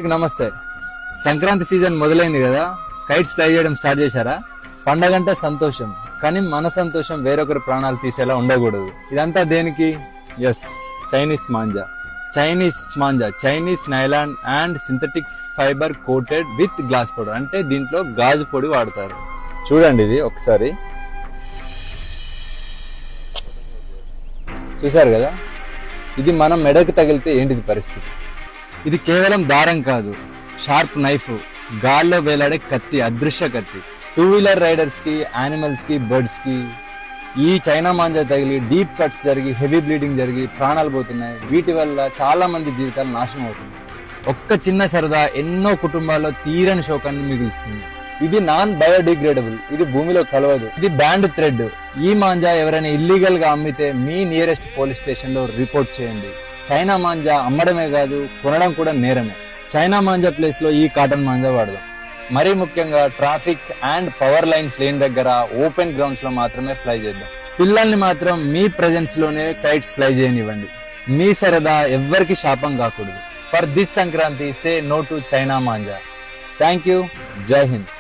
నమస్తే. సంక్రాంతి సీజన్ మొదలైంది కదా, కైట్స్ ఫ్లై చేయడం స్టార్ట్ చేశారా? పండగంటే సంతోషం, కానీ మన సంతోషం వేరొకరి ప్రాణాలు తీసేలా ఉండకూడదు. ఇదంతా దేనికి? Yes, Chinese manja. Chinese nylon and synthetic fibre coated with glass powder. అంటే దీంట్లో గాజు పొడి వాడతారు. చూడండి, ఇది ఒకసారి చూసారు కదా, ఇది మనం మెడకు తగిలితే ఏంటిది పరిస్థితి? ఇది కేవలం దారం కాదు, షార్ప్ నైఫ్, గాల్లో వేలాడే కత్తి, అదృశ్య కత్తి. 2-వీలర్ రైడర్స్ కి, యానిమల్స్ కి, బర్డ్స్ కి ఈ చైనా మాంజా తగిలి డీప్ కట్స్ జరిగి హెవీ బ్లీడింగ్ జరిగి ప్రాణాలు పోతున్నాయి. వీటి వల్ల చాలా మంది జీవితాలు నాశనం అవుతున్నాయి. ఒక్క చిన్న సరదా ఎన్నో కుటుంబాల్లో తీరని శోకాన్ని మిగులుస్తుంది. ఇది నాన్ బయోడిగ్రేడబుల్, ఇది భూమిలో కలవదు, ఇది బ్యాండ్ థ్రెడ్. ఈ మాంజా ఎవరైనా ఇల్లీగల్ గా అమ్మితే మీ నియరెస్ట్ పోలీస్ స్టేషన్ లో రిపోర్ట్ చేయండి. చైనా మాంజా అమ్మడమే కాదు, కొనడం కూడా నేరమే. చైనా మాంజా ప్లేస్ లో ఈ కాటన్ మాంజా వాడదాం. మరీ ముఖ్యంగా ట్రాఫిక్ అండ్ పవర్ లైన్స్ లేని దగ్గర ఓపెన్ గ్రౌండ్స్ లో మాత్రమే ఫ్లై చేద్దాం. పిల్లల్ని మాత్రం మీ ప్రెజెన్స్ లోనే కైట్స్ ఫ్లై చేయనివ్వండి. మీ సరదా ఎవ్వరికి శాపం కాకూడదు. For this Sankranti, say no to China manja. Thank you. జై హింద్.